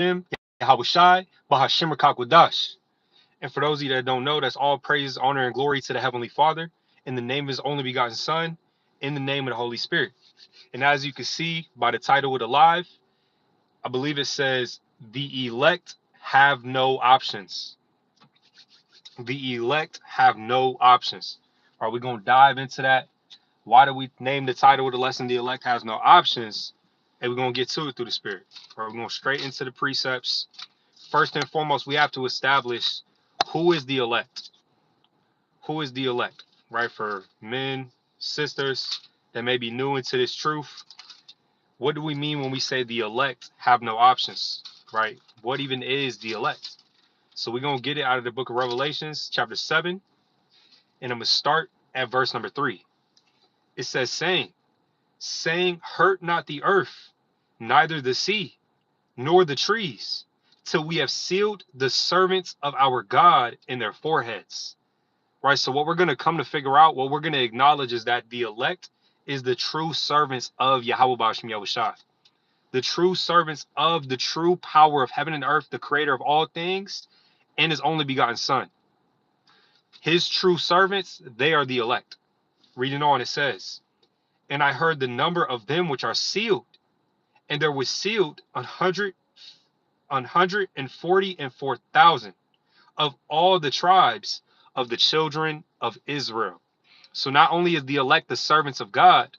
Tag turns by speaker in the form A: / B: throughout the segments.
A: Hashem, Yahushai, Bahashim Wadash. And for those of you that don't know, that's all praise, honor, and glory to the Heavenly Father, in the name of His only begotten Son, in the name of the Holy Spirit. And as you can see by the title of the live, I believe it says, the elect have no options. The elect have no options. Are we going to dive into that? Why do we name the title of the lesson, The Elect Has No Options? And we're going to get to it through the Spirit. All right, we're going straight into the precepts. First and foremost, we have to establish who is the elect. Who is the elect, right? For men, sisters that may be new into this truth, what do we mean when we say the elect have no options, right? What even is the elect? So we're going to get it out of the book of Revelations, chapter 7, and I'm going to start at verse number 3. It says, saying, hurt not the earth, neither the sea, nor the trees, till we have sealed the servants of our God in their foreheads. Right? So what we're going to come to figure out, what we're going to acknowledge is that the elect is the true servants of Yahweh Ba'ashem Yahushua. The true servants of the true power of heaven and earth, the creator of all things, and his only begotten son. His true servants, they are the elect. Reading on, it says, and I heard the number of them which are sealed, and there was sealed 144,000 of all the tribes of the children of Israel. So not only is the elect the servants of God,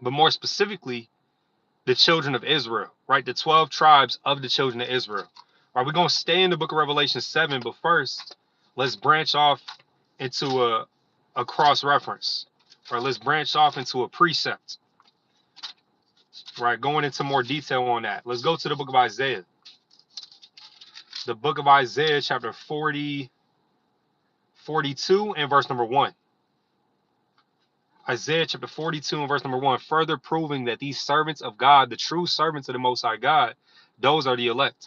A: but more specifically, the children of Israel, right? The 12 tribes of the children of Israel. All right, we're going to stay in the book of Revelation 7, but first, let's branch off into a cross reference. All right, let's branch off into a precept. Right, going into more detail on that. Let's go to the book of Isaiah. The book of Isaiah, chapter 42, and verse number 1. Isaiah chapter 42 and verse number 1, further proving that these servants of God, the true servants of the Most High God, those are the elect.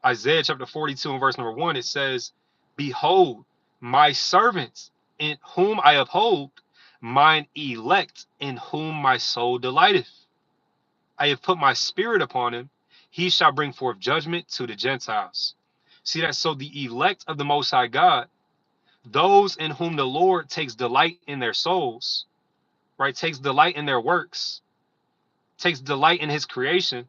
A: Isaiah chapter 42 and verse number 1, it says, behold, my servants in whom I uphold, mine elect in whom my soul delighteth. I have put my spirit upon him. He shall bring forth judgment to the Gentiles. See that? So the elect of the Most High God, those in whom the Lord takes delight in their souls, right? Takes delight in their works, takes delight in his creation,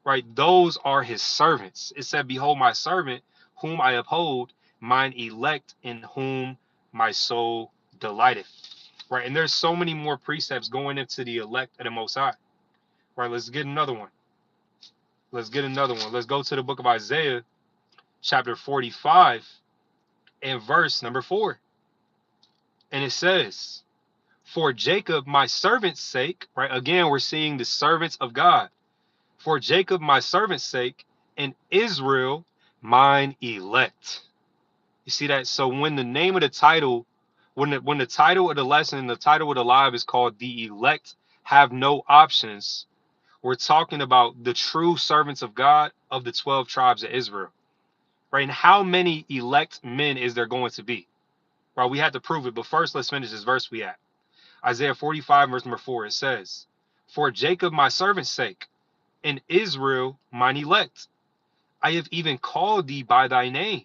A: right? Those are his servants. It said, behold, my servant, whom I uphold, mine elect in whom my soul delighteth, right? And there's so many more precepts going into the elect of the Most High, right? Let's get another one. Let's get another one. Let's go to the book of Isaiah, chapter 45, and verse number 4. And it says, for Jacob, my servant's sake, right? Again, we're seeing the servants of God. For Jacob, my servant's sake, and Israel, mine elect. You see that? So when the name of the title, when the title of the lesson, the title of the live is called The Elect Have No Options, we're talking about the true servants of God of the 12 tribes of Israel. Right? And how many elect men is there going to be? Right? We have to prove it. But first, let's finish this verse we at. Isaiah 45, verse number 4, it says, for Jacob, my servant's sake, and Israel, mine elect, I have even called thee by thy name.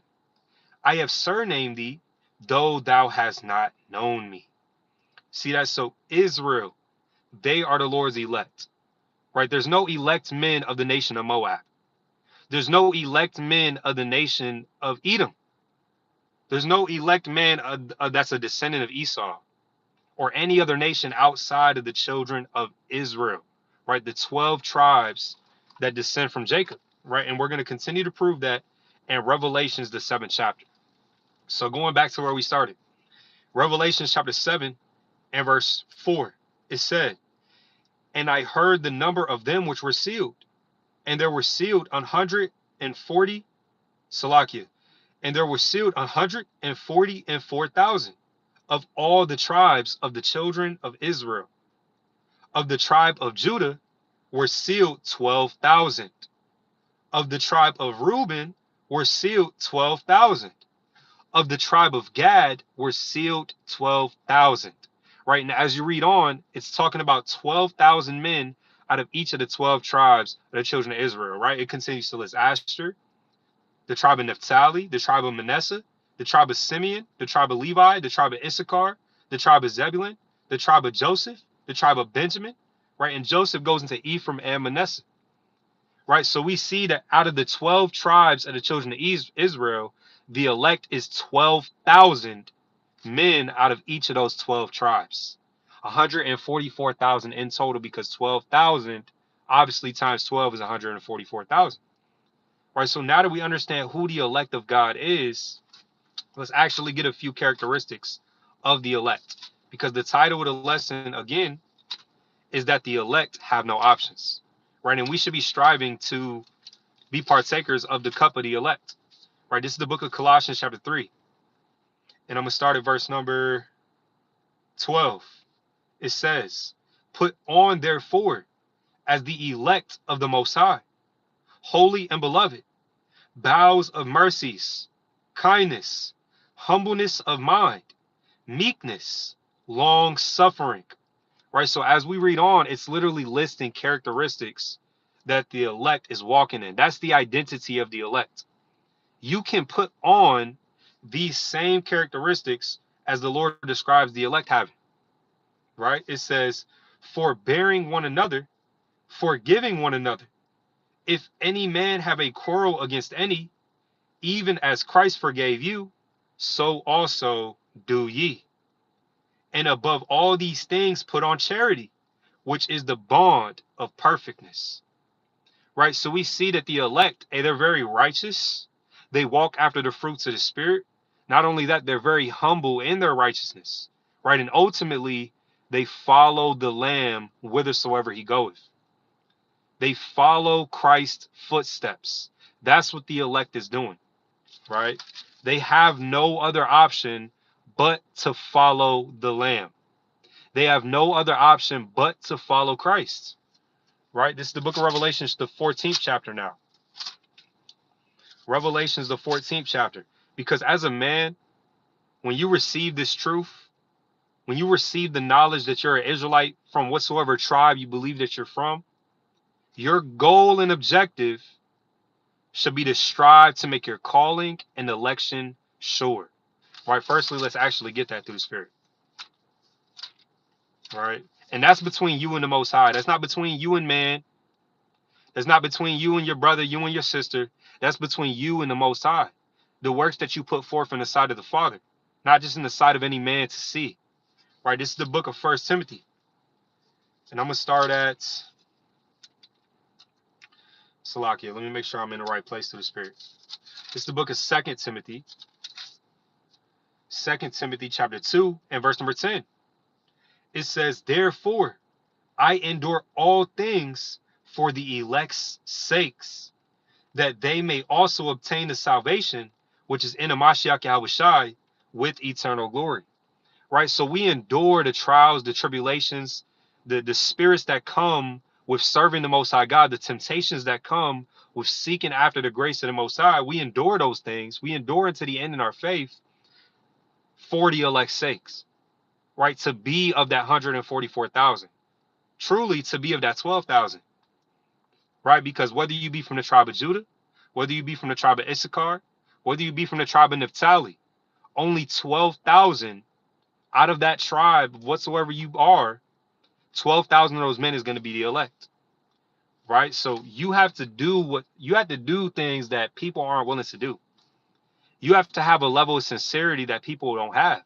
A: I have surnamed thee, though thou hast not known me. See that? So Israel, they are the Lord's elect, right? There's no elect men of the nation of Moab. There's no elect men of the nation of Edom. There's no elect man that's a descendant of Esau or any other nation outside of the children of Israel, right? The 12 tribes that descend from Jacob, right? And we're going to continue to prove that in Revelations, the 7th chapter. So going back to where we started, Revelations chapter 7 and verse 4, it said, and I heard the number of them which were sealed, and there were sealed 140, Salakia, and there were sealed 144,000 of all the tribes of the children of Israel. Of the tribe of Judah were sealed 12,000. Of the tribe of Reuben were sealed 12,000. Of the tribe of Gad were sealed 12,000. Right now, as you read on, it's talking about 12,000 men out of each of the 12 tribes of the children of Israel, right? It continues to list Asher, the tribe of Naphtali, the tribe of Manasseh, the tribe of Simeon, the tribe of Levi, the tribe of Issachar, the tribe of Zebulun, the tribe of Joseph, the tribe of Benjamin, right? And Joseph goes into Ephraim and Manasseh, right? So we see that out of the 12 tribes of the children of Israel, the elect is 12,000 men out of each of those 12 tribes. 144,000 in total, because 12,000 obviously times 12 is 144,000. Right, so now that we understand who the elect of God is, let's actually get a few characteristics of the elect. Because the title of the lesson, again, is that the elect have no options. Right, and we should be striving to be partakers of the cup of the elect. Right, this is the book of Colossians chapter 3. And I'm going to start at verse number 12. It says, "Put on therefore as the elect of the Most High, holy and beloved, bowels of mercies, kindness, humbleness of mind, meekness, long suffering." Right? So as we read on, it's literally listing characteristics that the elect is walking in. That's the identity of the elect. You can put on these same characteristics as the Lord describes the elect having. Right? It says, "Forbearing one another, forgiving one another. If any man have a quarrel against any, even as Christ forgave you, so also do ye. And above all these things, put on charity, which is the bond of perfectness." Right? So we see that the elect, they're very righteous. They walk after the fruits of the Spirit. Not only that, they're very humble in their righteousness. Right? And ultimately, they follow the Lamb whithersoever he goeth. They follow Christ's footsteps. That's what the elect is doing. Right? They have no other option but to follow the Lamb. They have no other option but to follow Christ. Right? This is the book of Revelations, the 14th chapter now. Revelations, the 14th chapter. Because as a man, when you receive this truth, when you receive the knowledge that you're an Israelite from whatsoever tribe you believe that you're from, your goal and objective should be to strive to make your calling and election sure. Right? Firstly, let's actually get that through the Spirit. Right? And that's between you and the Most High. That's not between you and man. That's not between you and your brother, you and your sister. That's between you and the Most High. The works that you put forth in the sight of the Father, not just in the sight of any man to see. Right? This is the book of 1 Timothy. And I'm going to start at Salakia. Let me make sure I'm in the right place through the Spirit. This is the book of 2 Timothy. 2 Timothy chapter 2 and verse number 10. It says, "Therefore, I endure all things for the elect's sakes, that they may also obtain the salvation which is in the Mashiach Yahushai with eternal glory." Right? So we endure the trials, the tribulations, the spirits that come with serving the Most High God, the temptations that come with seeking after the grace of the Most High. We endure those things. We endure into the end in our faith for the elect's sakes. Right? To be of that 144,000. Truly to be of that 12,000. Right? Because whether you be from the tribe of Judah, whether you be from the tribe of Issachar, whether you be from the tribe of Naphtali, only 12,000 out of that tribe, whatsoever you are, 12,000 of those men is going to be the elect. Right? So you have to do things that people aren't willing to do. You have to have a level of sincerity that people don't have.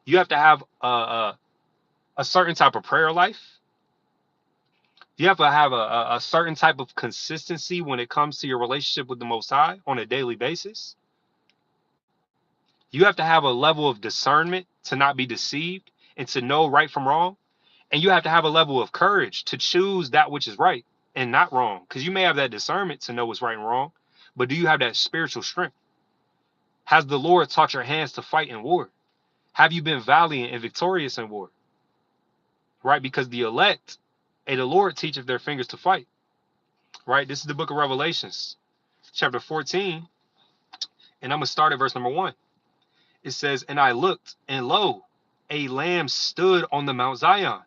A: You have to have a certain type of prayer life. You have to have a certain type of consistency when it comes to your relationship with the Most High on a daily basis. You have to have a level of discernment to not be deceived and to know right from wrong. And you have to have a level of courage to choose that which is right and not wrong. Because you may have that discernment to know what's right and wrong, but do you have that spiritual strength? Has the Lord taught your hands to fight in war? Have you been valiant and victorious in war? Right? Because the elect, the Lord teacheth their fingers to fight. Right? This is the book of Revelations, chapter 14. And I'm going to start at verse number 1. It says, "And I looked, and lo, a lamb stood on the Mount Zion,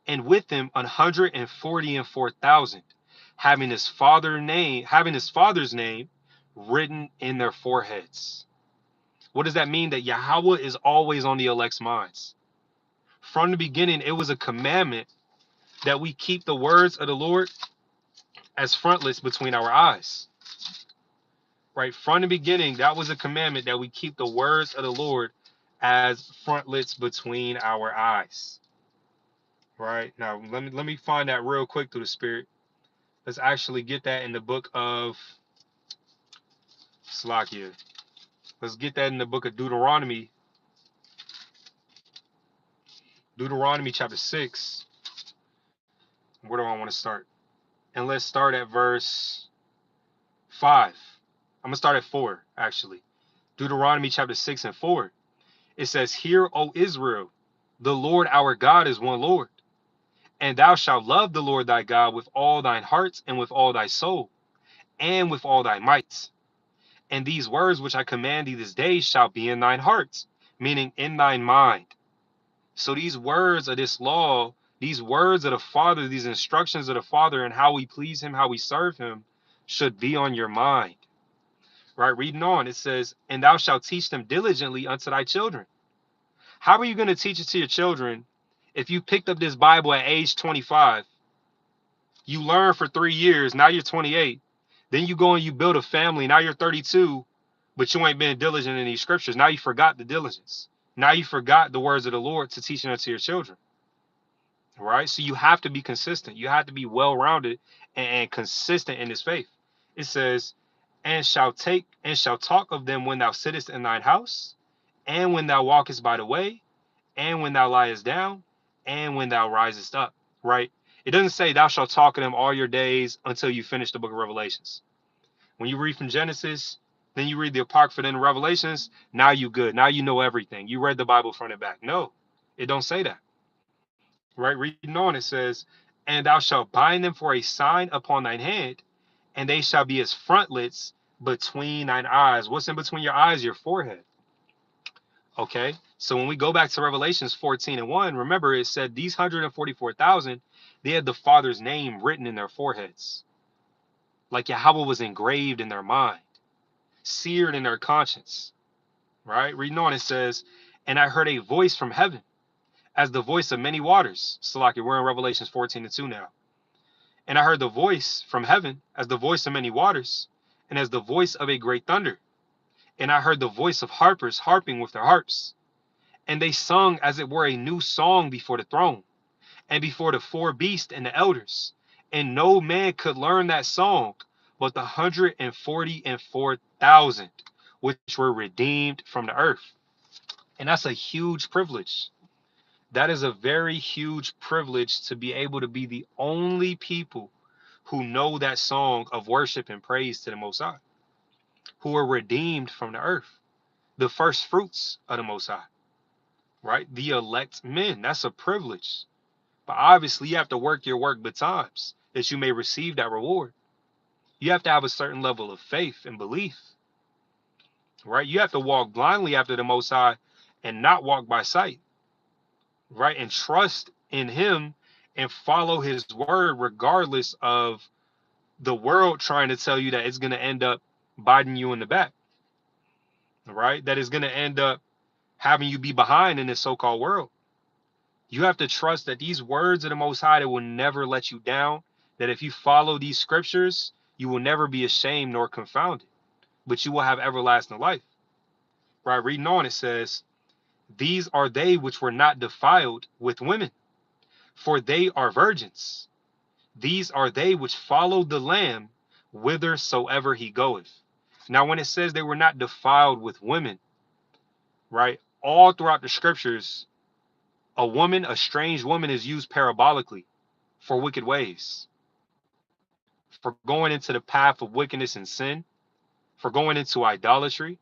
A: and with him 144,000, having his father's name written in their foreheads. What does that mean? That Yahweh is always on the elect's minds. From the beginning, it was a commandment that we keep the words of the Lord as frontlets between our eyes. Right? From the beginning, that was a commandment that we keep the words of the Lord as frontlets between our eyes. Right? Now, let me find that real quick through the Spirit. Let's actually get that in the book of Slakia. Let's get that in the book of Deuteronomy. Deuteronomy chapter 6. Where do I want to start? And let's start at verse 5. I'm going to start at 4, actually. Deuteronomy chapter 6 and 4. It says, "Hear, O Israel, the Lord our God is one Lord. And thou shalt love the Lord thy God with all thine heart and with all thy soul and with all thy might. And these words which I command thee this day shall be in thine heart," meaning in thine mind. So these words of this law, these words of the Father, these instructions of the Father and how we please him, how we serve him, should be on your mind. Right? Reading on, it says, "And thou shalt teach them diligently unto thy children." How are you going to teach it to your children if you picked up this Bible at age 25? You learn for 3 years, now you're 28. Then you go and you build a family, now you're 32, but you ain't been diligent in these scriptures. Now you forgot the diligence. Now you forgot the words of the Lord to teach them to your children. Right? So you have to be consistent. You have to be well-rounded and consistent in this faith. It says, "And shall talk of them when thou sittest in thine house, and when thou walkest by the way, and when thou liest down, and when thou risest up." Right? It doesn't say thou shalt talk of them all your days until you finish the book of Revelations. When you read from Genesis, then you read the Apocrypha, then Revelations, now you good. Now you know everything. You read the Bible front and back. No, it don't say that. Right? Reading on, it says, "And thou shalt bind them for a sign upon thine hand, and they shall be as frontlets between thine eyes." What's in between your eyes? Your forehead. Okay, so when we go back to Revelations 14 and 1, remember it said these 144,000, they had the Father's name written in their foreheads. Like Yahweh was engraved in their mind, seared in their conscience. Right? Reading on, it says, "And I heard a voice from heaven, as the voice of many waters." Salaki, we're in Revelations 14 and 2 now. "And I heard the voice from heaven, as the voice of many waters, and as the voice of a great thunder. And I heard the voice of harpers harping with their harps. And they sung as it were a new song before the throne, and before the four beasts and the elders. And no man could learn that song but the 144,000 which were redeemed from the earth." And that's a huge privilege. That is a very huge privilege to be able to be the only people who know that song of worship and praise to the Most High, who are redeemed from the earth, the first fruits of the Most High, right? The elect men. That's a privilege. But obviously, you have to work your work betimes that you may receive that reward. You have to have a certain level of faith and belief, right? You have to walk blindly after the Most High and not walk by sight, right? And trust in him and follow his word regardless of the world trying to tell you that it's going to end up biting you in the back, right? That is going to end up having you be behind in this so-called world. You have to trust that these words of the Most High that will never let you down, that if you follow these scriptures, you will never be ashamed nor confounded, but you will have everlasting life, right? Reading on, it says, "These are they which were not defiled with women, for they are virgins. These are they which followed the Lamb whithersoever he goeth." Now, when it says they were not defiled with women, right? All throughout the scriptures, a strange woman, is used parabolically for wicked ways, for going into the path of wickedness and sin, for going into idolatry,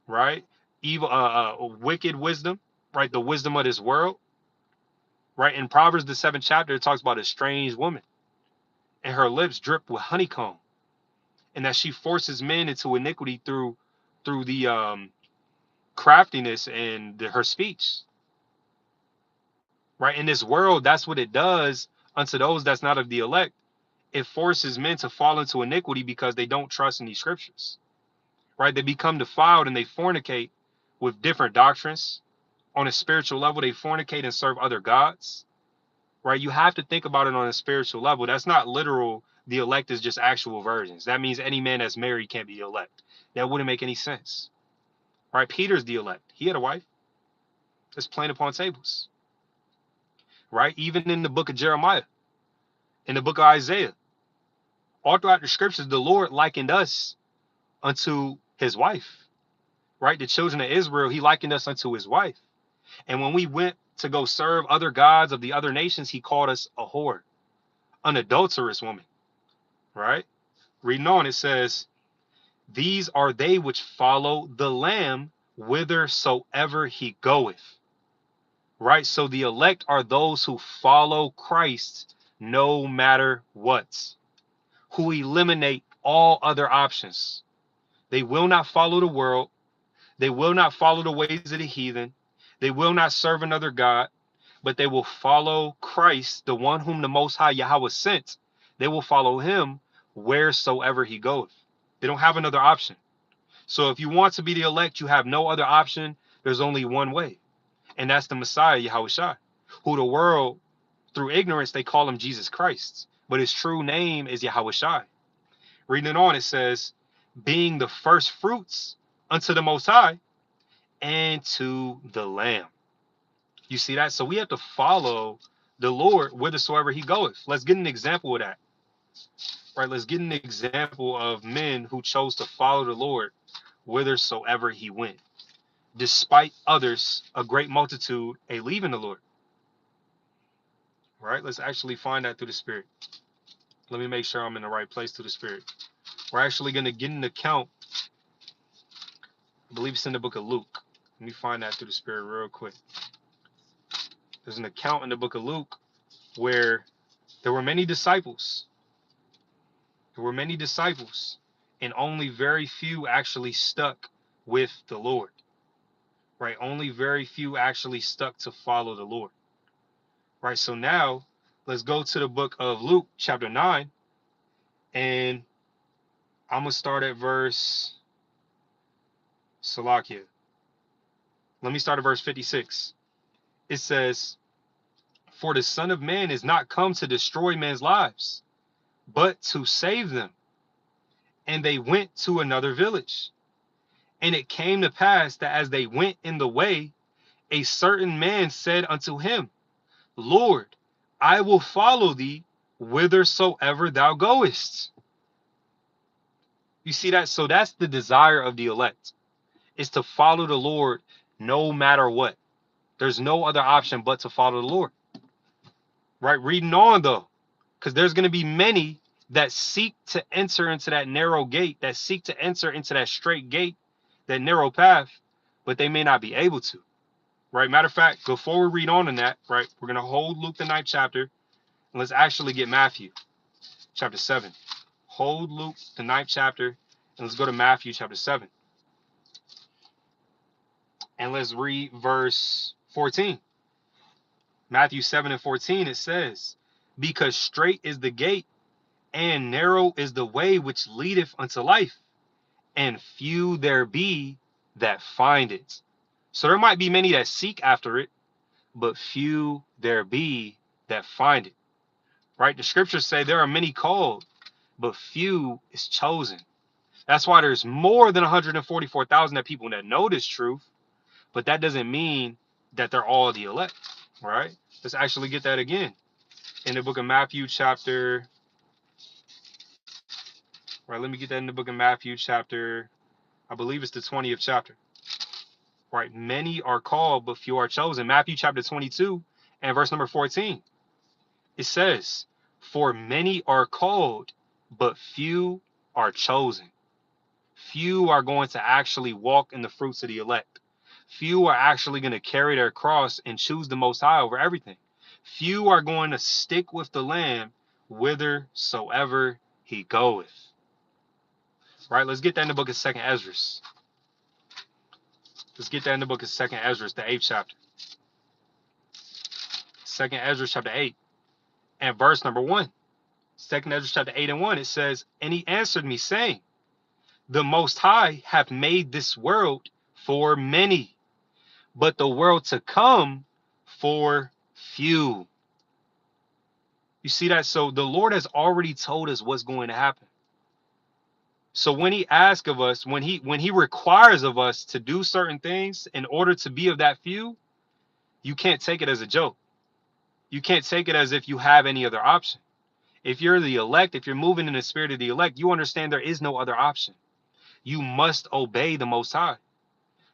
A: right? Evil, wicked wisdom, right? The wisdom of this world, right? In Proverbs, the 7th chapter, it talks about a strange woman, and her lips drip with honeycomb, and that she forces men into iniquity through the craftiness and her speech. right? In this world, that's what it does unto those that's not of the elect. It forces men to fall into iniquity because they don't trust in these scriptures, right? They become defiled and they fornicate with different doctrines. On a spiritual level, they fornicate and serve other gods, right? You have to think about it on a spiritual level. That's not literal. The elect is just actual virgins. That means any man that's married can't be elect. That wouldn't make any sense, right? Peter's the elect. He had a wife. It's plain upon tables, right? Even in the book of Jeremiah, in the book of Isaiah, all throughout the scriptures, the Lord likened us unto his wife, right? The children of Israel, he likened us unto his wife. And when we went to go serve other gods of the other nations, he called us a whore, an adulterous woman, right? Reading on, it says, these are they which follow the Lamb whithersoever he goeth, right? So the elect are those who follow Christ no matter what, who eliminate all other options. They will not follow the world. They will not follow the ways of the heathen. They will not serve another God, but they will follow Christ, the one whom the Most High Yahweh sent. They will follow him wheresoever he goeth. They don't have another option. So if you want to be the elect, you have no other option. There's only one way, and that's the Messiah, Yahweh Shai, who the world, through ignorance, they call him Jesus Christ, but his true name is Yahweh Shai. Reading it on, it says, being the first fruits unto the Most High and to the Lamb. You see that? So we have to follow the Lord whithersoever he goeth. Let's get an example of that, right? Let's get an example of men who chose to follow the Lord whithersoever he went, despite others, a great multitude, a leaving the Lord, right? Let's actually find that through the Spirit. Let me make sure I'm in the right place through the Spirit. We're actually going to get an account. I believe it's in the book of Luke. Let me find that through the Spirit real quick. There's an account in the book of Luke where there were many disciples. There were many disciples, and only very few actually stuck with the Lord, right? Only very few actually stuck to follow the Lord, right? So now let's go to the book of Luke, chapter 9, and I'm going to start at verse Salakia. Let me start at verse 56. It says, for the Son of Man is not come to destroy men's lives, but to save them. And they went to another village. And it came to pass that as they went in the way, a certain man said unto him, Lord, I will follow thee whithersoever thou goest. You see that? So that's the desire of the elect, is to follow the Lord no matter what. There's no other option but to follow the Lord. Right? Reading on though, because there's going to be many that seek to enter into that narrow gate, that seek to enter into that straight gate, that narrow path, but they may not be able to. Right? Matter of fact, before we read on in that, right, we're going to hold Luke the 9th chapter, and let's actually get Matthew chapter 7. Hold Luke the 9th chapter, and let's go to Matthew chapter 7. And let's read verse 14. Matthew 7 and 14, it says, because straight is the gate, and narrow is the way which leadeth unto life, and few there be that find it. So there might be many that seek after it, but few there be that find it. Right? The scriptures say there are many called, but few is chosen. That's why there's more than 144,000 people that know this truth, but that doesn't mean that they're all the elect, right? Let's actually get that again. In the book of Matthew chapter, right, let me get that in the book of Matthew chapter, I believe it's the 20th chapter, right? Many are called, but few are chosen. Matthew chapter 22 and verse number 14. It says, for many are called, but few are chosen. Few are going to actually walk in the fruits of the elect. Few are actually going to carry their cross and choose the Most High over everything. Few are going to stick with the Lamb whithersoever he goeth. Right? Let's get that in the book of 2nd Ezra. Let's get that in the book of 2nd Ezra, the 8th chapter. Second Ezra chapter 8 and verse number 1. Second Ezra chapter 8 and 1, it says, and he answered me, saying, the Most High hath made this world for many, but the world to come for few. You see that? So the Lord has already told us what's going to happen. So when he asks of us, when he requires of us to do certain things in order to be of that few, you can't take it as a joke. You can't take it as if you have any other option. If you're the elect, if you're moving in the spirit of the elect, you understand there is no other option. You must obey the Most High.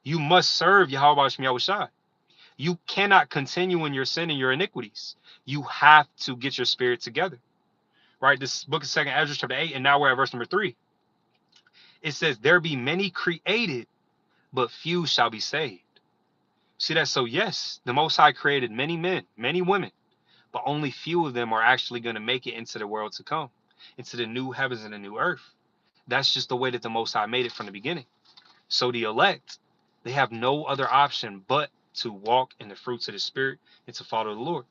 A: You must serve Yahweh Shem Yahushai. You cannot continue in your sin and your iniquities. You have to get your spirit together. Right? This book of Second Ezra chapter 8, and now we're at verse number 3. It says, there be many created, but few shall be saved. See that? So yes, the Most High created many men, many women, but only few of them are actually going to make it into the world to come, into the new heavens and the new earth. That's just the way that the Most High made it from the beginning. So the elect, they have no other option but to walk in the fruits of the Spirit and to follow the Lord.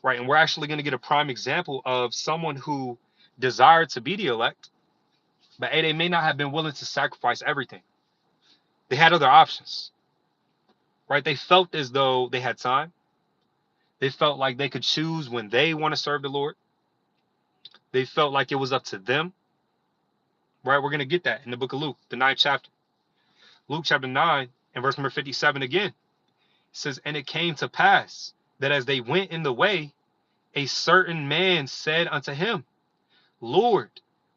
A: Right? And we're actually going to get a prime example of someone who desired to be the elect, but they may not have been willing to sacrifice everything. They had other options. Right? They felt as though they had time. They felt like they could choose when they want to serve the Lord. They felt like it was up to them. Right? We're going to get that in the book of Luke, the 9th chapter. Luke chapter 9 and verse number 57 again. It says, and it came to pass that as they went in the way, a certain man said unto him, Lord,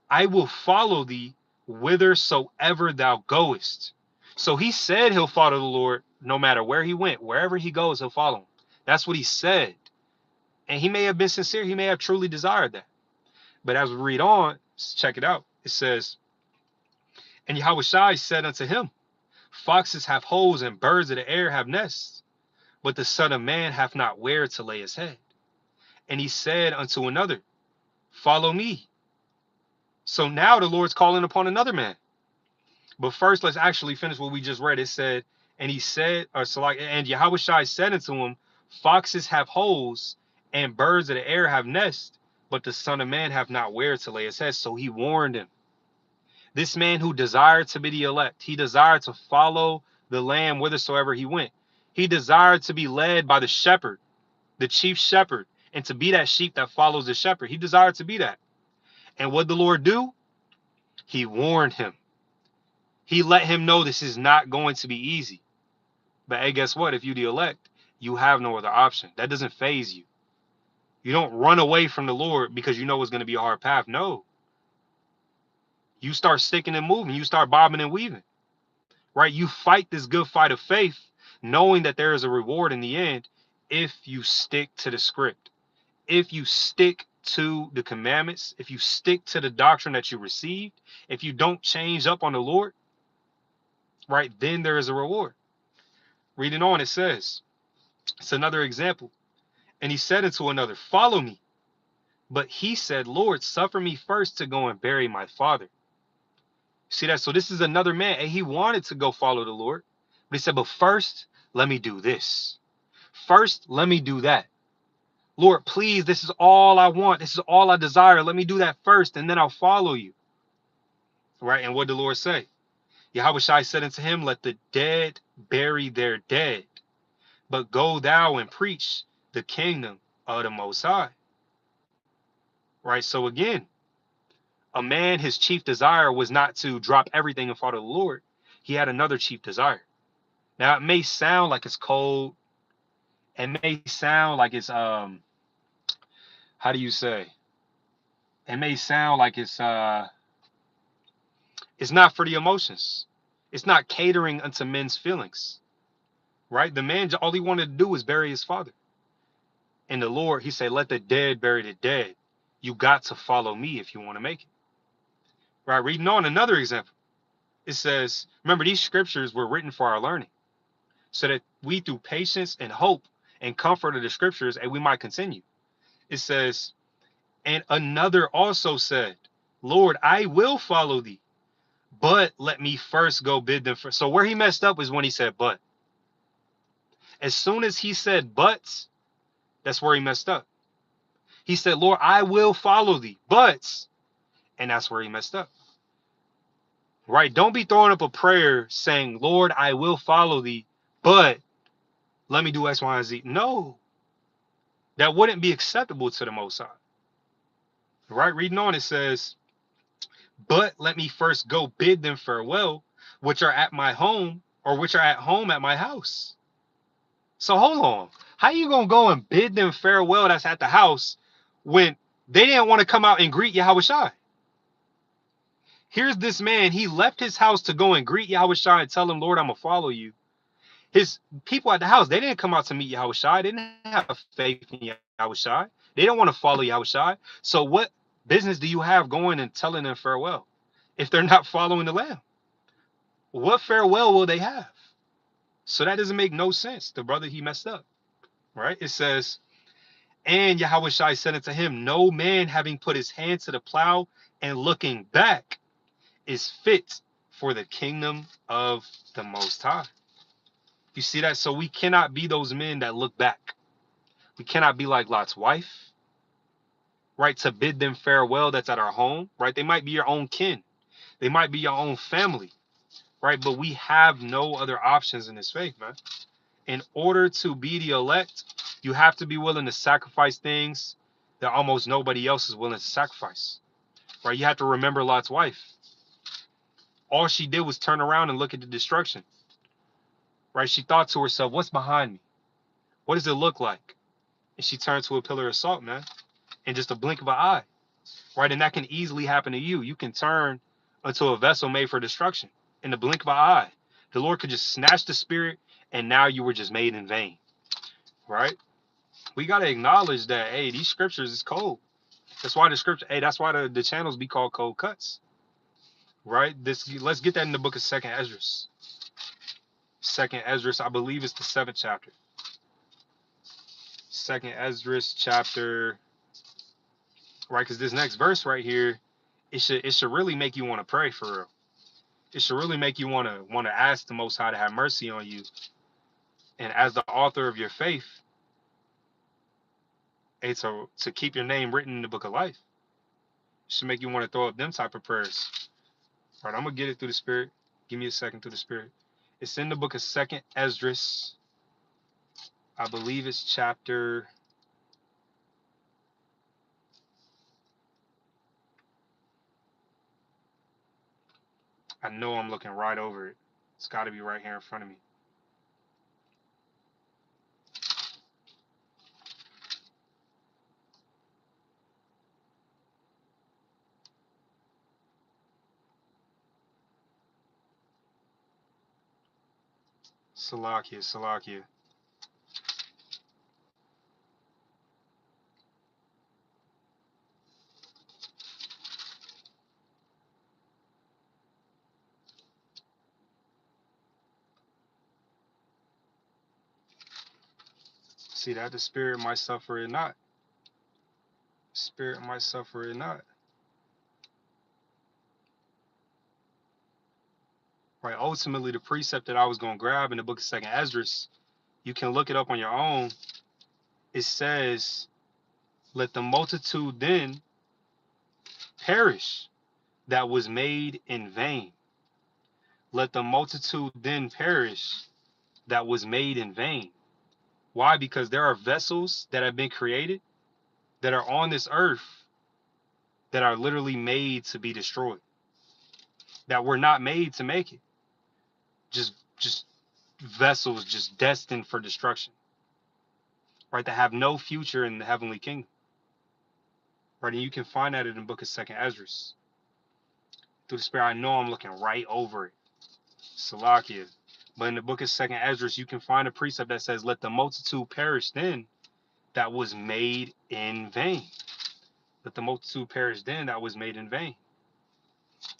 A: I will follow thee whithersoever thou goest. So he said he'll follow the Lord no matter where he went. Wherever he goes, he'll follow him. That's what he said. And he may have been sincere. He may have truly desired that. But as we read on, check it out. It says, and Yahushua said unto him, foxes have holes and birds of the air have nests, but the Son of Man hath not where to lay his head. And he said unto another, follow me. So now the Lord's calling upon another man. But first, let's actually finish what we just read. It said, and he said, and Yahushua said unto him, foxes have holes and birds of the air have nests, but the Son of Man hath not where to lay his head. So he warned him. This man who desired to be the elect, he desired to follow the Lamb whithersoever he went. He desired to be led by the shepherd, the chief shepherd, and to be that sheep that follows the shepherd. He desired to be that. And what did the Lord do? He warned him. He let him know this is not going to be easy. But hey, guess what? If you the elect, you have no other option. That doesn't faze you. You don't run away from the Lord because you know it's going to be a hard path. No. You start sticking and moving. You start bobbing and weaving. Right? You fight this good fight of faith, knowing that there is a reward in the end if you stick to the script. If you stick to the commandments, if you stick to the doctrine that you received, if you don't change up on the Lord, right, then there is a reward. Reading on, it says, it's another example. And he said unto another, follow me. But he said, Lord, suffer me first to go and bury my father. See that? So this is another man, and he wanted to go follow the Lord. But he said, but first, let me do this. First, let me do that. Lord, please, this is all I want. This is all I desire. Let me do that first, and then I'll follow you. Right? And what did the Lord say? Yahushua said unto him, let the dead bury their dead, but go thou and preach the kingdom of the Most High. Right? So again, a man, his chief desire was not to drop everything and follow the Lord. He had another chief desire. Now, it may sound like it's cold. It may sound like it's, how do you say? It may sound like it's not for the emotions. It's not catering unto men's feelings. Right? The man, all he wanted to do was bury his father. And the Lord, he said, let the dead bury the dead. You got to follow me if you want to make it. Right? Reading on another example. It says, remember, these scriptures were written for our learning, so that we, through patience and hope and comfort of the scriptures, and we might continue. It says, and another also said, Lord, I will follow thee, but let me first go bid them first. So where he messed up is when he said but. As soon as he said but, That's where he messed up. He said, Lord, I will follow thee, but, and that's where he messed up. Right? Don't be throwing up a prayer saying, Lord, I will follow thee, but let me do X, Y, and Z. No, that wouldn't be acceptable to the Most High. Right? Reading on, it says, but let me first go bid them farewell, which are at my home, or which are at home at my house. So hold on. How you gonna go and bid them farewell that's at the house when they didn't want to come out and greet Yahushua? Here's this man, he left his house to go and greet Yahushua and tell him, Lord, I'm gonna follow you. His people at the house, they didn't come out to meet Yahushua. They didn't have faith in Yahushua. They don't want to follow Yahushua. So what business do you have going and telling them farewell if they're not following the Lamb? What farewell will they have? So that doesn't make no sense. The brother, he messed up, right? It says, and Yahushua said unto him, no man having put his hand to the plow and looking back is fit for the kingdom of the Most High. You see that? So we cannot be those men that look back. We cannot be like Lot's wife, right? To bid them farewell that's at our home, right? They might be your own kin. They might be your own family, right? But we have no other options in this faith, man. In order to be the elect, you have to be willing to sacrifice things that almost nobody else is willing to sacrifice, right? You have to remember Lot's wife. All she did was turn around and look at the destruction, right? She thought to herself, what's behind me? What does it look like? And she turned to a pillar of salt, man, in just a blink of an eye, right? And that can easily happen to you. You can turn into a vessel made for destruction in the blink of an eye. The Lord could just snatch the spirit, and now you were just made in vain, right? We got to acknowledge that, hey, these scriptures is cold. That's why the scripture, hey, that's why the channels be called Cold Cuts, right? Let's get that in the book of Second Esdras. Second Esdras, I believe it's the 7th chapter. Second Esdras chapter, right? Because this next verse right here, it should really make you want to pray for real. It should really make you want to ask the Most High to have mercy on you. And as the author of your faith, hey, to keep your name written in the book of life, it should make you want to throw up them type of prayers. All right, I'm gonna get it through the Spirit. Give me a second through the Spirit. It's in the book of Second Esdras. I believe it's chapter. I know I'm looking right over it. It's got to be right here in front of me. Salakia, Salakia. See that the Spirit might suffer it not. Spirit might suffer it not. Right. Ultimately, the precept that I was going to grab in the book of Second Esdras, you can look it up on your own. It says, let the multitude then perish that was made in vain. Let the multitude then perish that was made in vain. Why? Because there are vessels that have been created that are on this earth that are literally made to be destroyed, that were not made to make it. Just vessels just destined for destruction, right? That have no future in the heavenly kingdom, right? And you can find that in the book of Second Esdras. Through the Spirit, I know I'm looking right over it. Salakia. But in the book of Second Esdras, you can find a precept that says, let the multitude perish then that was made in vain. Let the multitude perish then that was made in vain.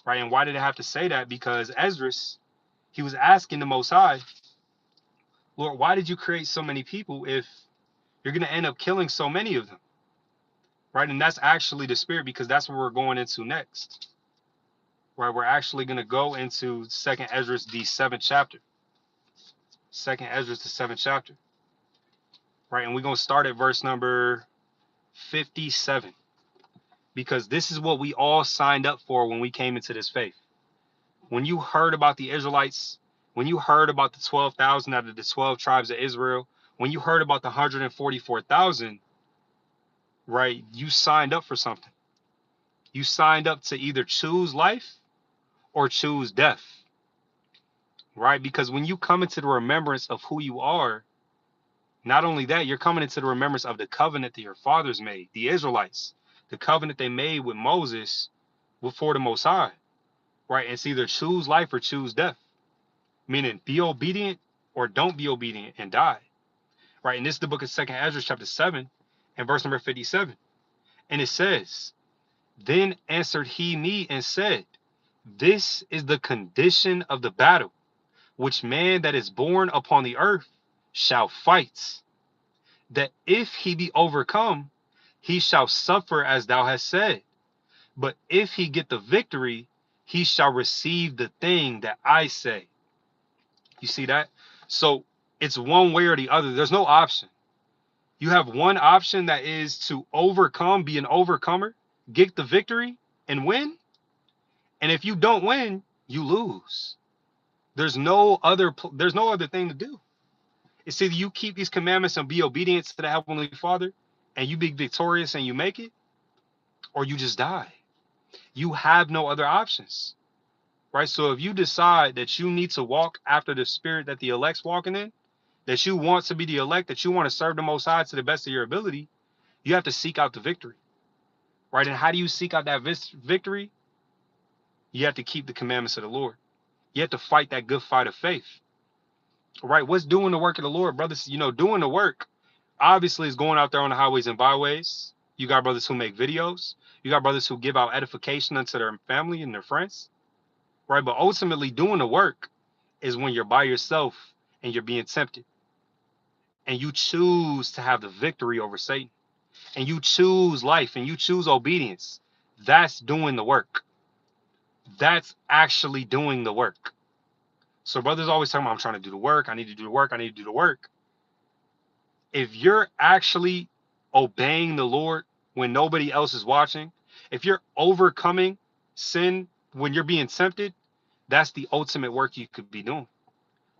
A: Right? And why did it have to say that? Because Esdras, he was asking the Most High, Lord, why did you create so many people if you're going to end up killing so many of them? Right? And that's actually the Spirit, because that's what we're going into next. Right? We're actually going to go into Second Esdras, the 7th chapter. Second Esdras, the 7th chapter. right? And we're going to start at verse number 57, because this is what we all signed up for when we came into this faith. When you heard about the Israelites, when you heard about the 12,000 out of the 12 tribes of Israel, when you heard about the 144,000, right, you signed up for something. You signed up to either choose life or choose death, right? Because when you come into the remembrance of who you are, not only that, you're coming into the remembrance of the covenant that your fathers made, the Israelites, the covenant they made with Moses before the Most High, right? It's either choose life or choose death, meaning be obedient or don't be obedient and die, right? And this is the book of 2nd Ezra, chapter 7, and verse number 57. And it says, then answered he me and said, this is the condition of the battle, which man that is born upon the earth shall fight, that if he be overcome, he shall suffer as thou hast said. But if he get the victory, he shall receive the thing that I say. You see that? So it's one way or the other. There's no option. You have one option, that is to overcome, be an overcomer, get the victory and win. And if you don't win, you lose. There's no other thing to do. It's either you keep these commandments and be obedient to the Heavenly Father and you be victorious and you make it, or you just die. You have no other options, right? So if you decide that you need to walk after the spirit that the elect's walking in, that you want to be the elect, that you want to serve the Most High to the best of your ability, you have to seek out the victory, right? And how do you seek out that victory? You have to keep the commandments of the Lord. You have to fight that good fight of faith, right? What's doing the work of the Lord, brothers? Doing the work obviously is going out there on the highways and byways. You got brothers who make videos. You got brothers who give out edification unto their family and their friends, right? But ultimately doing the work is when you're by yourself and you're being tempted and you choose to have the victory over Satan and you choose life and you choose obedience. That's doing the work. That's actually doing the work. So brothers always talking about, I'm trying to do the work. I need to do the work. I need to do the work. If you're actually obeying the Lord when nobody else is watching, if you're overcoming sin when you're being tempted, that's the ultimate work you could be doing,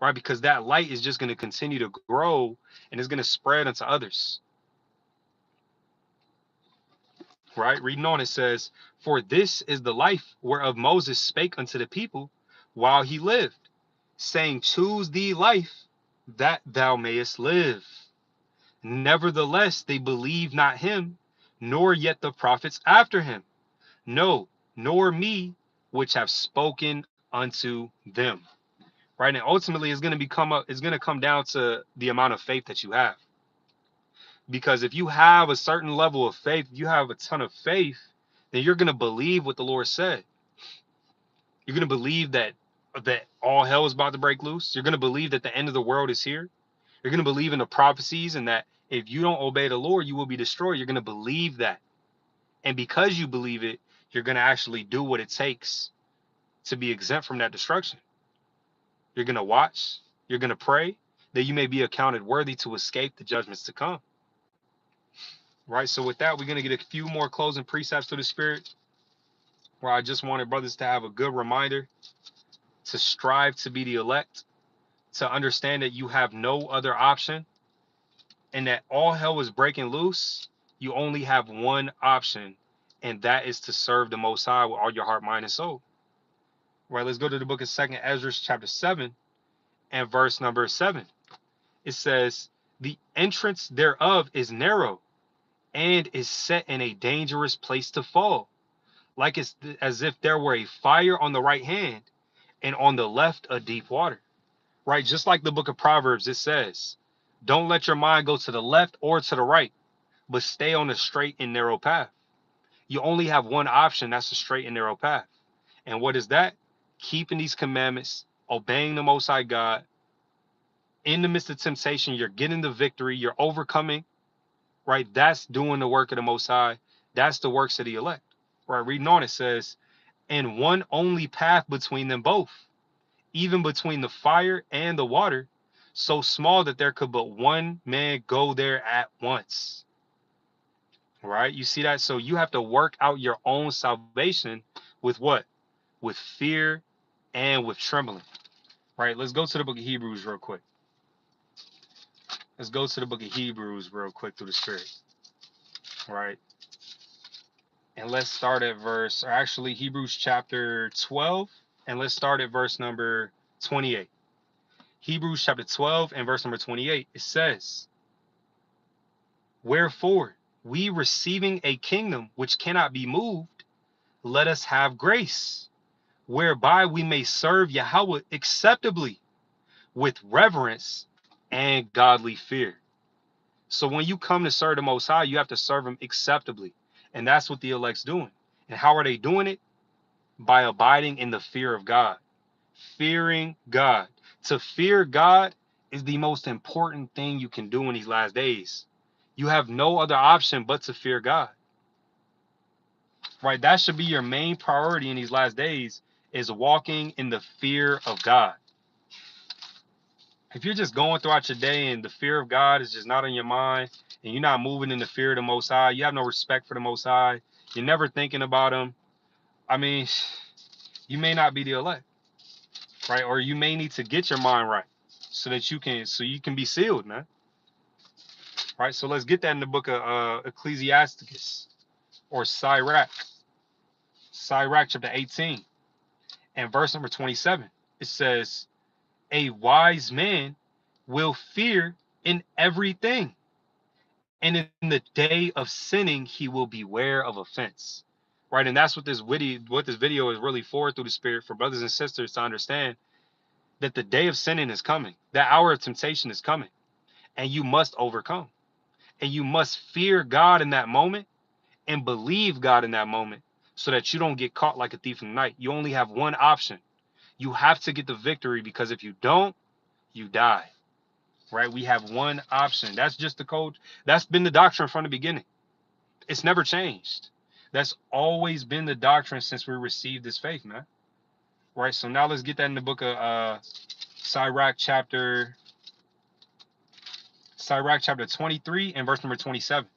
A: right? Because that light is just going to continue to grow and it's going to spread unto others, right? Reading on, it says, for this is the life whereof Moses spake unto the people while he lived, saying, choose thee life that thou mayest live. Nevertheless, they believe not him, nor yet the prophets after him. No, nor me, which have spoken unto them. Right. And ultimately it's going to come down to the amount of faith that you have. Because if you have a certain level of faith, you have a ton of faith, then you're going to believe what the Lord said. You're going to believe that all hell is about to break loose. You're going to believe that the end of the world is here. You're going to believe in the prophecies and that if you don't obey the Lord, you will be destroyed. You're going to believe that. And because you believe it, you're going to actually do what it takes to be exempt from that destruction. You're going to watch. You're going to pray that you may be accounted worthy to escape the judgments to come. Right. So with that, we're going to get a few more closing precepts to the Spirit, where I just wanted brothers to have a good reminder to strive to be the elect, to understand that you have no other option, and that all hell is breaking loose. You only have one option, and that is to serve the Most High with all your heart, mind, and soul. Right, let's go to the book of 2nd Ezra, chapter 7, and verse number 7. It says, the entrance thereof is narrow, and is set in a dangerous place to fall, like it's as if there were a fire on the right hand, and on the left a deep water. Right, just like the book of Proverbs, it says, don't let your mind go to the left or to the right, but stay on the straight and narrow path. You only have one option, that's the straight and narrow path. And what is that? Keeping these commandments, obeying the Most High God. In the midst of temptation, you're getting the victory, you're overcoming, right? That's doing the work of the Most High. That's the works of the elect, right? Reading on, it says, and one only path between them both, even between the fire and the water, so small that there could but one man go there at once. Right? You see that? So you have to work out your own salvation with what? With fear and with trembling. Right? Let's go to the book of Hebrews real quick. Let's go to the book of Hebrews real quick through the Spirit. Right? And let's start at verse, or actually Hebrews chapter 12, and let's start at verse number 28. Hebrews chapter 12 and verse number 28, it says, wherefore, we receiving a kingdom which cannot be moved, let us have grace, whereby we may serve Yahweh acceptably with reverence and godly fear. So when you come to serve the Most High, you have to serve him acceptably. And that's what the elect's doing. And how are they doing it? By abiding in the fear of God. Fearing God. To fear God is the most important thing you can do in these last days. You have no other option but to fear God. Right? That should be your main priority in these last days, is walking in the fear of God. If you're just going throughout your day and the fear of God is just not on your mind, and you're not moving in the fear of the Most High, you have no respect for the Most High, you're never thinking about him, I mean, you may not be the elect, right? Or you may need to get your mind right so that you can be sealed, man. Right? So let's get that in the book of Ecclesiasticus, or Sirach. Sirach chapter 18 and verse number 27. It says, a wise man will fear in everything, and in the day of sinning he will beware of offense. Right? And that's what this video is really for, through the Spirit, for brothers and sisters to understand that the day of sinning is coming. That hour of temptation is coming, and you must overcome. And you must fear God in that moment and believe God in that moment, so that you don't get caught like a thief in the night. You only have one option. You have to get the victory, because if you don't, you die. Right? We have one option. That's just the code. That's been the doctrine from the beginning. It's never changed. That's always been the doctrine since we received this faith, man. Right? So now let's get that in the book of Sirach chapter 23 and verse number 27.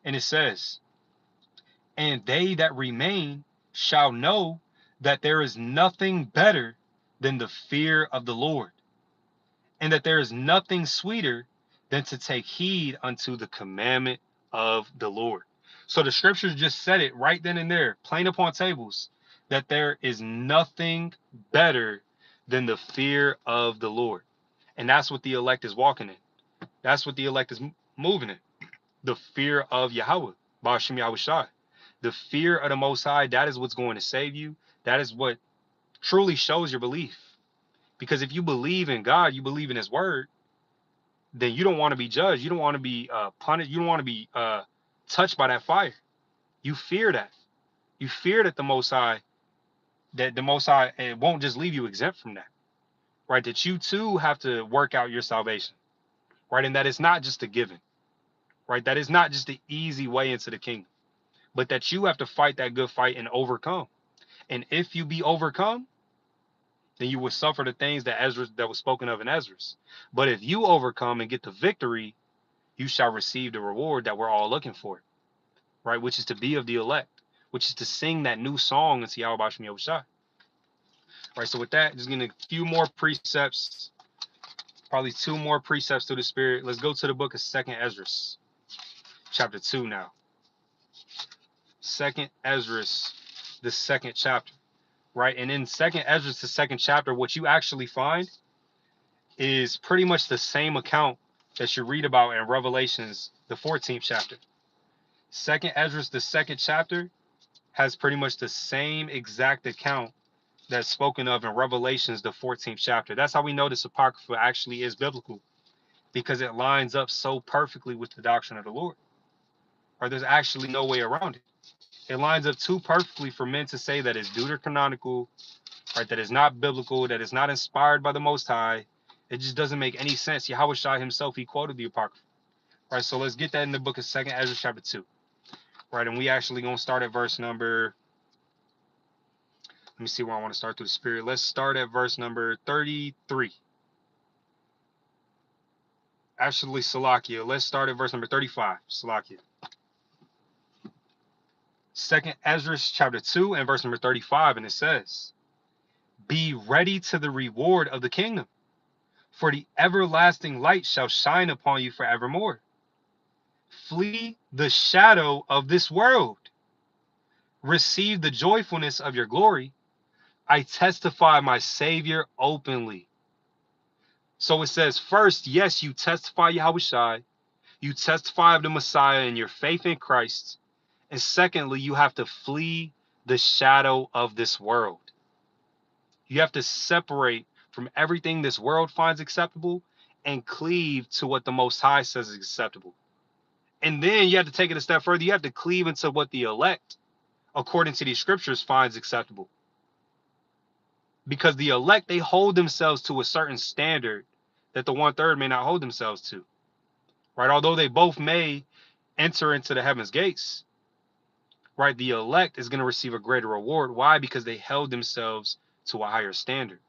A: And it says, and they that remain shall know that there is nothing better than the fear of the Lord, and that there is nothing sweeter than to take heed unto the commandment of the Lord. So the scriptures just said it right then and there, plain upon tables, that there is nothing better than the fear of the Lord. And that's what the elect is walking in. That's what the elect is moving in. The fear of Yahweh, Ba'ashem Yahushai. The fear of the Most High, that is what's going to save you. That is what truly shows your belief. Because if you believe in God, you believe in his word, then you don't want to be judged. You don't want to be punished. You don't want to be touched by that fire. You fear that. You fear that the Most High, it won't just leave you exempt from that. Right? That you too have to work out your salvation. Right? And that it's not just a given. Right? That is not just the easy way into the kingdom, but that you have to fight that good fight and overcome. And if you be overcome, then you will suffer the things that was spoken of in Ezra's. But if you overcome and get the victory, you shall receive the reward that we're all looking for, right? Which is to be of the elect, which is to sing that new song into Yahweh B'Shem Yahushua. Right, so with that, just getting a few more precepts, probably 2 more precepts through the Spirit. Let's go to the book of 2nd Esdras, chapter 2 now. 2nd Esdras, the 2nd chapter, right? And in 2nd Esdras, the 2nd chapter, what you actually find is pretty much the same account that you read about in Revelations, the 14th chapter. 2nd Esdras, the 2nd chapter, has pretty much the same exact account that's spoken of in Revelations, the 14th chapter. That's how we know this Apocrypha actually is biblical, because it lines up so perfectly with the doctrine of the Lord. Or there's actually no way around it. It lines up too perfectly for men to say that it's deuterocanonical, right? That is not biblical, that is not inspired by the Most High. It just doesn't make any sense. Yahweh Shai himself, he quoted the Apocrypha. Right, so let's get that in the book of 2nd Ezra chapter 2. Right, and we actually going to start at verse number, let me see where I want to start through the Spirit. Let's start at verse number 33. Actually, Salakia. Let's start at verse number 35. Salakia. Second Ezra chapter 2 and verse number 35, and it says, "Be ready to the reward of the kingdom, for the everlasting light shall shine upon you forevermore. Flee the shadow of this world. Receive the joyfulness of your glory. I testify my Savior openly." So it says, first, yes, you testify Yahweh Shai, you testify of the Messiah and your faith in Christ. And secondly, you have to flee the shadow of this world. You have to separate from everything this world finds acceptable and cleave to what the Most High says is acceptable. And then you have to take it a step further. You have to cleave into what the elect, according to these scriptures, finds acceptable. Because the elect, they hold themselves to a certain standard that the 1/3 may not hold themselves to. Right? Although they both may enter into the heavens gates, right? The elect is going to receive a greater reward. Why? Because they held themselves to a higher standard.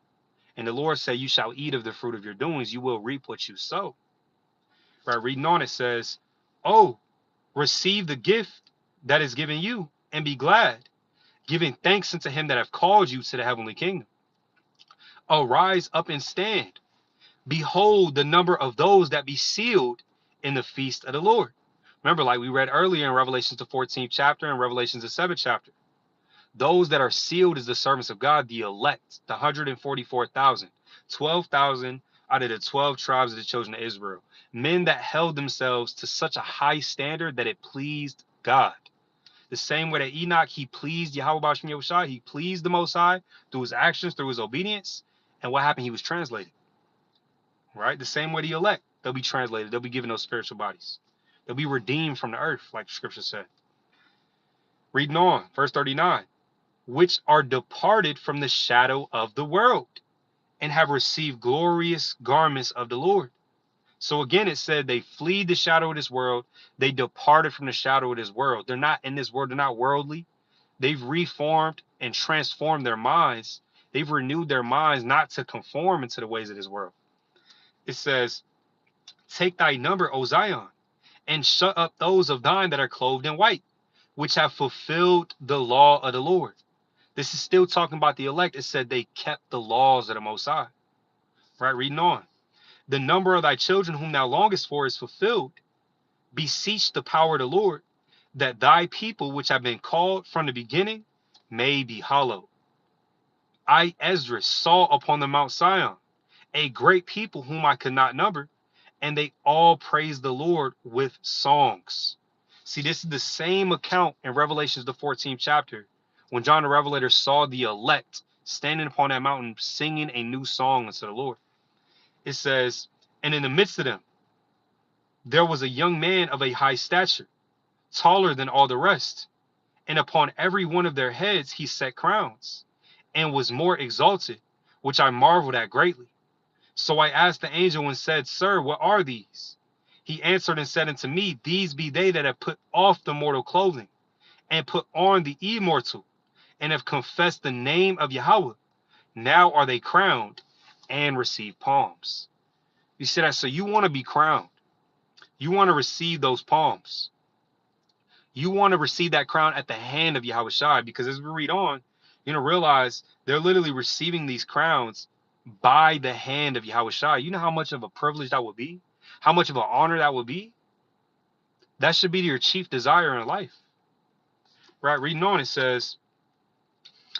A: And the Lord said, "You shall eat of the fruit of your doings. You will reap what you sow." Right? Reading on, it says, "Oh, receive the gift that is given you and be glad, giving thanks unto him that have called you to the heavenly kingdom. Arise up and stand. Behold the number of those that be sealed in the feast of the Lord." Remember, like we read earlier in Revelations, the 14th chapter and Revelations, the 7th chapter. Those that are sealed as the servants of God, the elect, the 144,000, 12,000 out of the 12 tribes of the children of Israel. Men that held themselves to such a high standard that it pleased God. The same way that Enoch, he pleased Yahweh B'Shem Yahushua, he pleased the Most High through his actions, through his obedience. And what happened? He was translated. Right? The same way the elect, they'll be translated. They'll be given those spiritual bodies. They'll be redeemed from the earth, like Scripture said. Reading on, verse 39. "Which are departed from the shadow of the world, and have received glorious garments of the Lord." So again, it said they flee the shadow of this world. They departed from the shadow of this world. They're not in this world. They're not worldly. They've reformed and transformed their minds. They've renewed their minds not to conform into the ways of this world. It says, "Take thy number, O Zion, and shut up those of thine that are clothed in white, which have fulfilled the law of the Lord." This is still talking about the elect. It said they kept the laws of the Most High. Right, reading on. "The number of thy children whom thou longest for is fulfilled. Beseech the power of the Lord, that thy people which have been called from the beginning may be hallowed. I, Ezra, saw upon the Mount Sion a great people whom I could not number, and they all praise the Lord with songs." See, this is the same account in Revelations, the 14th chapter, when John the Revelator saw the elect standing upon that mountain singing a new song unto the Lord. It says, "And in the midst of them, there was a young man of a high stature, taller than all the rest, and upon every one of their heads he set crowns, and was more exalted, which I marveled at greatly. So I asked the angel and said, Sir, what are these? He answered and said unto me, These be they that have put off the mortal clothing, and put on the immortal, and have confessed the name of Yahweh. Now are they crowned and receive palms." You see that? So you want to be crowned. You want to receive those palms. You want to receive that crown at the hand of Yahweh Shai, because as we read on, you're going to realize they're literally receiving these crowns by the hand of Yahweh Shai. You know how much of a privilege that would be? How much of an honor that would be? That should be your chief desire in life. Right? Reading on, it says,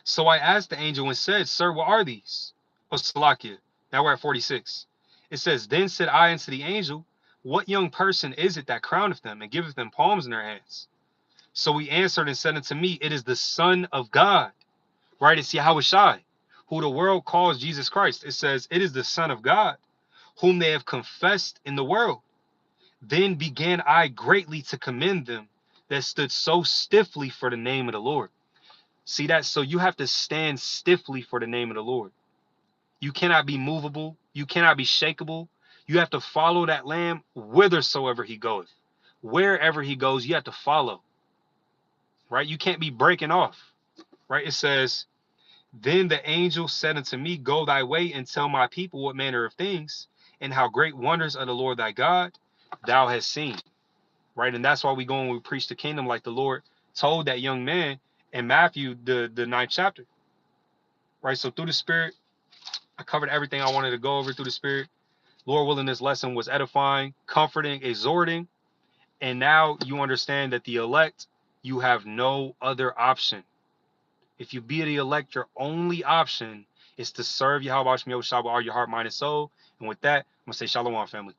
A: "So I asked the angel and said, Sir, what are these?" Oh, Salakia. Now we're at 46. It says, "Then said I unto the angel, What young person is it that crowneth them and giveth them palms in their hands? So he answered and said unto me, It is the Son of God." Right? It's Yahweh Shai, who the world calls Jesus Christ. It says, "It is the Son of God, whom they have confessed in the world. Then began I greatly to commend them that stood so stiffly for the name of the Lord." See that? So you have to stand stiffly for the name of the Lord. You cannot be movable. You cannot be shakeable. You have to follow that Lamb whithersoever he goeth. Wherever he goes, you have to follow. Right? You can't be breaking off. Right? It says, "Then the angel said unto me, Go thy way and tell my people what manner of things and how great wonders of the Lord thy God thou hast seen. Right? And that's why we go and we preach the kingdom like the Lord told that young man in Matthew, the ninth chapter. Right? So through the Spirit, I covered everything I wanted to go over through the Spirit. Lord willing, this lesson was edifying, comforting, exhorting. And now you understand that the elect, you have no other option. If you be the elect, your only option is to serve Yahweh Shah with all your heart, mind, and soul. And with that, I'm going to say shalom, family.